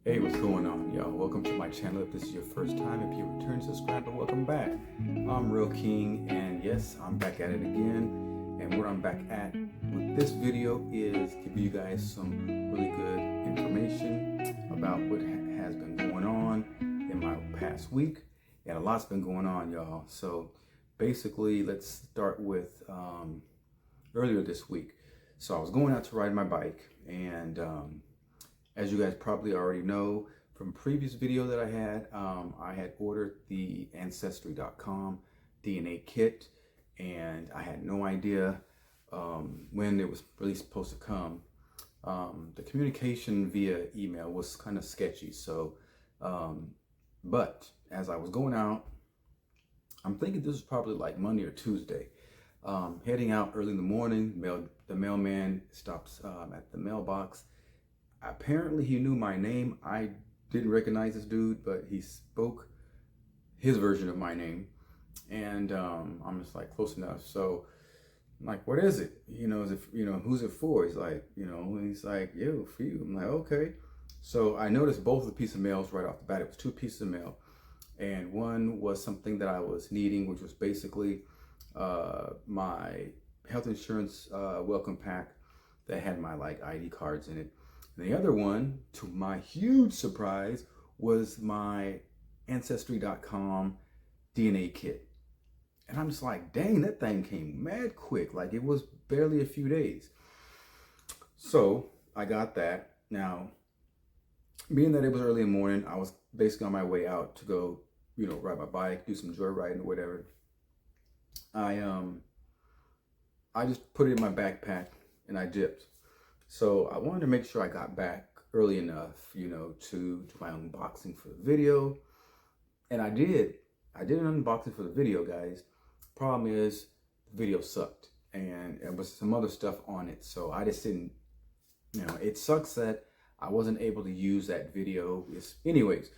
Hey, what's going on, y'all? Welcome to my channel. If this is your first time, if you return subscriber, welcome back. I'm Real King, and yes, I'm back at it again. And what I'm back at with this video is give you guys some really good information about what has been going on in my past week. And a lot's been going on, y'all. So basically, let's start with earlier this week. So I was going out to ride my bike, and as you guys probably already know from a previous video that I had ordered the Ancestry.com DNA kit, and I had no idea when it was really supposed to come. The communication via email was kind of sketchy, so but as I was going out, I'm thinking this was probably like Monday or Tuesday. Heading out early in the morning, the mailman stops at the mailbox. Apparently he knew my name. I didn't recognize this dude, but he spoke his version of my name. And I'm just like, close enough. So I'm like, what is it? Is it, who's it for? He's like, and he's like, yo, for you. I'm like, okay. So I noticed both of the pieces of mails right off the bat. It was two pieces of mail. And one was something that I was needing, which was basically my health insurance welcome pack that had my ID cards in it. And the other one, to my huge surprise, was my Ancestry.com DNA kit. And I'm just like, dang, that thing came mad quick. Like, it was barely a few days. So I got that. Now, being that it was early in the morning, I was basically on my way out to go, ride my bike, do some joyriding or whatever. I just put it in my backpack and I dipped. So I wanted to make sure I got back early enough, to do my unboxing for the video. And I did. I did an unboxing for the video, guys. Problem is, the video sucked. And there was some other stuff on it. So I just didn't, it sucks that I wasn't able to use that video. Anyways,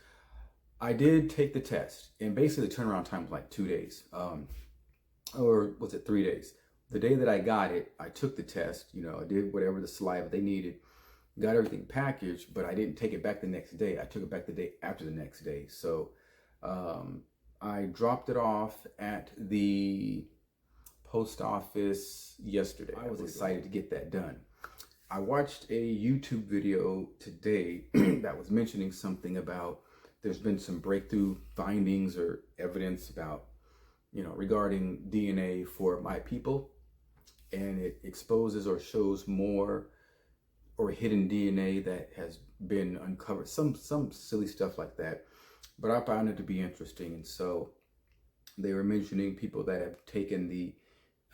I did take the test. And basically the turnaround time was like 2 days. Or was it 3 days? The day that I got it, I took the test, I did whatever the saliva they needed, got everything packaged, but I didn't take it back the next day. I took it back the day after the next day. So I dropped it off at the post office yesterday. I was excited to get that done. I watched a YouTube video today that was mentioning something about there's been some breakthrough findings or evidence about, regarding DNA for my people. And it exposes or shows more or hidden DNA that has been uncovered, some silly stuff like that. But I found it to be interesting. And so they were mentioning people that have taken the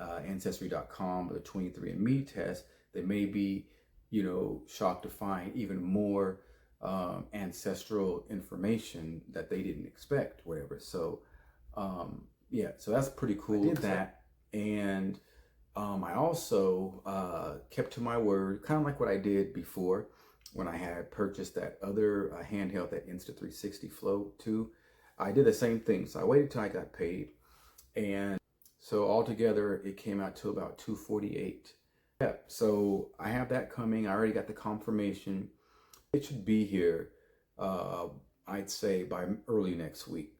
Ancestry.com or the 23andMe test. They may be, shocked to find even more ancestral information that they didn't expect, whatever. So yeah, so that's pretty cool. I did that. And I also kept to my word, kind of like what I did before when I had purchased that other handheld, that Insta360 Flow 2. I did the same thing. So I waited till I got paid. And so altogether, it came out to about $248. Yeah, so I have that coming. I already got the confirmation. It should be here, I'd say, by early next week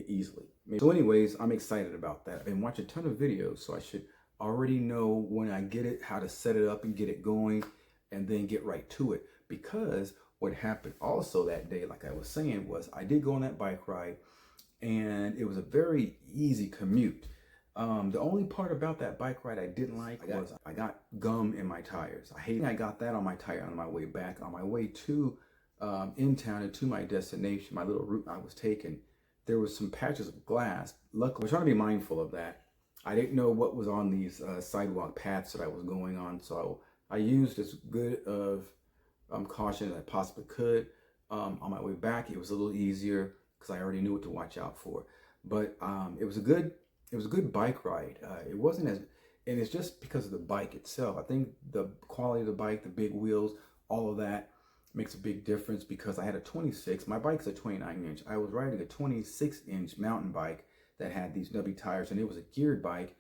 easily. So anyways, I'm excited about that. I've been watching a ton of videos, so I should already know when I get it, how to set it up and get it going, and then get right to it. Because what happened also that day, like I was saying, was I did go on that bike ride, and it was a very easy commute. The only part about that bike ride I didn't like was I got gum in my tires. I got that on my tire on my way back. On my way to in town and to my destination, my little route I was taking, there was some patches of glass. Luckily, I was trying to be mindful of that. I didn't know what was on these sidewalk paths that I was going on, so I used as good of caution as I possibly could. On my way back, it was a little easier because I already knew what to watch out for. But it was a good bike ride. It wasn't as, and it's just because of the bike itself. I think the quality of the bike, the big wheels, all of that makes a big difference because I had a 26. My bike's a 29-inch. I was riding a 26-inch mountain bike that had these nubby tires, and it was a geared bike,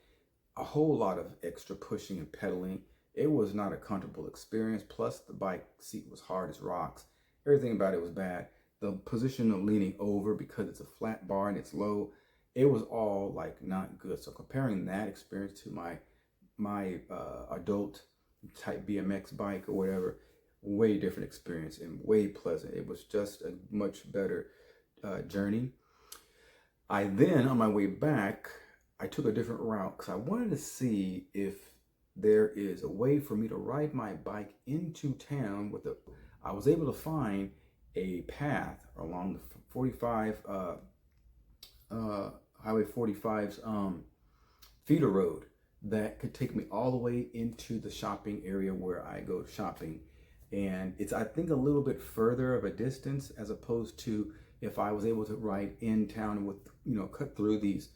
a whole lot of extra pushing and pedaling. It was not a comfortable experience. Plus the bike seat was hard as rocks, everything about it was bad. The position of leaning over, because it's a flat bar and it's low, it was all like not good. So comparing that experience to my adult type BMX bike or whatever, way different experience and way pleasant. It was just a much better journey. I then, on my way back, I took a different route because I wanted to see if there is a way for me to ride my bike into town with a, I was able to find a path along the 45, Highway 45's feeder road that could take me all the way into the shopping area where I go shopping. And it's, I think, a little bit further of a distance as opposed to if I was able to ride in town with, you know, cut through these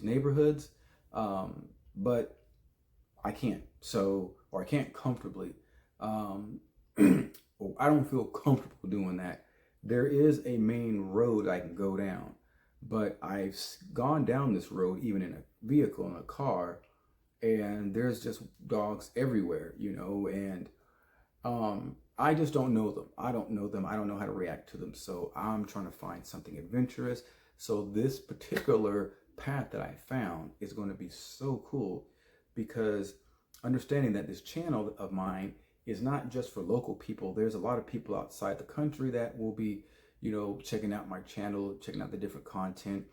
neighborhoods. But I can't, so, or I can't comfortably. I don't feel comfortable doing that. There is a main road I can go down, but I've gone down this road even in a vehicle, in a car, and there's just dogs everywhere, you know, and I just don't know them. I don't know them. I don't know how to react to them. So I'm trying to find something adventurous. So this particular path that I found is going to be so cool, because understanding that this channel of mine is not just for local people. There's a lot of people outside the country that will be, you know, checking out my channel, checking out the different content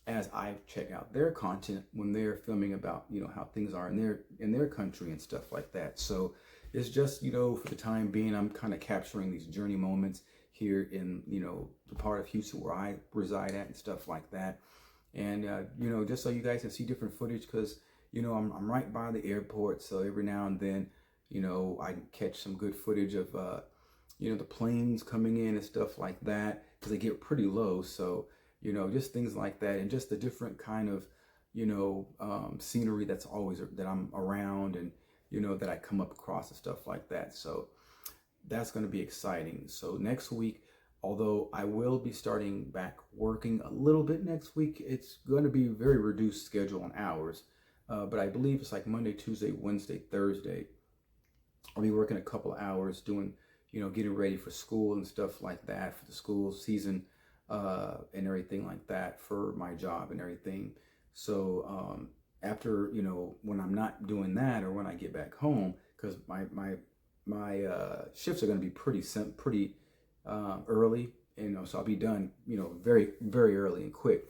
as I check out their content when they're filming about, you know, how things are in their country and stuff like that. So it's just, you know, for the time being, I'm kind of capturing these journey moments here in, you know, the part of Houston where I reside at and stuff like that. And, you know, just so you guys can see different footage, because, you know, I'm right by the airport. So every now and then, you know, I can catch some good footage of, you know, the planes coming in and stuff like that, because they get pretty low. So, you know, just things like that, and just the different kind of, you know, scenery that's always, that I'm around, and, you know, that I come up across and stuff like that. So that's going to be exciting. So next week, although I will be starting back working a little bit next week, it's going to be a very reduced schedule on hours. But I believe it's like Monday, Tuesday, Wednesday, Thursday. I'll be working a couple of hours doing, you know, getting ready for school and stuff like that, for the school season and everything like that, for my job and everything. So after, you know, when I'm not doing that, or when I get back home, because my shifts are going to be pretty early, you know, so I'll be done, you know, very, very early and quick.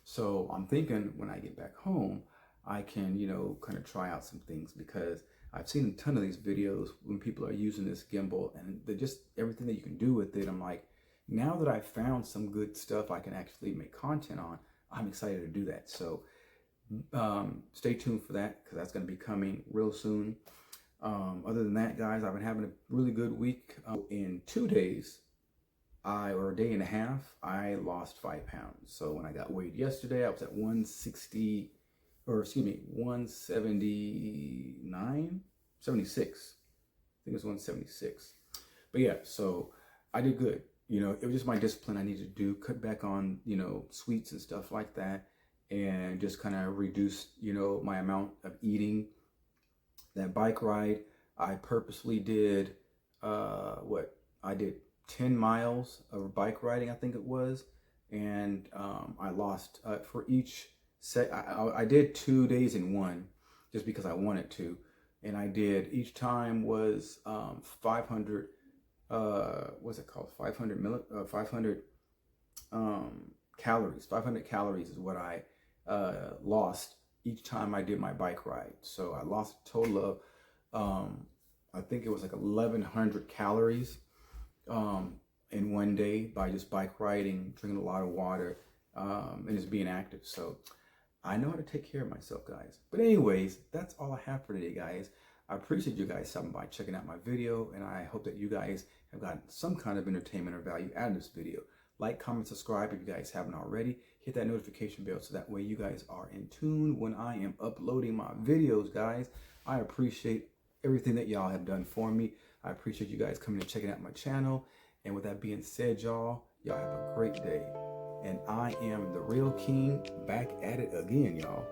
So I'm thinking when I get back home, I can, you know, kind of try out some things, because I've seen a ton of these videos when people are using this gimbal, and just everything that you can do with it. I'm like, now that I've found some good stuff I can actually make content on, I'm excited to do that. So stay tuned for that, because that's going to be coming real soon. Other than that, guys, I've been having a really good week. In 2 days, or a day and a half, I lost 5 pounds. So when I got weighed yesterday, I was at 160, or excuse me, 179, 76. I think it was 176. But yeah, so I did good. You know, it was just my discipline I needed to do, cut back on, you know, sweets and stuff like that, and just kind of reduce, you know, my amount of eating. That bike ride, I purposely did, I did 10 miles of bike riding, I think it was. And I lost, for each set, I did 2 days in one, just because I wanted to. And I did, each time was 500, what's it called? 500 calories. 500 calories is what I lost each time I did my bike ride. So I lost a total of, I think it was like 1,100 calories in one day by just bike riding, drinking a lot of water, and just being active. So I know how to take care of myself, guys. But anyways, that's all I have for today, guys. I appreciate you guys stopping by, checking out my video, and I hope that you guys have gotten some kind of entertainment or value out of this video. Like, comment, subscribe if you guys haven't already. Hit that notification bell so that way you guys are in tune when I am uploading my videos, guys. I appreciate everything that y'all have done for me. I appreciate you guys coming and checking out my channel. And with that being said, y'all have a great day. And I am the Real King, back at it again, y'all.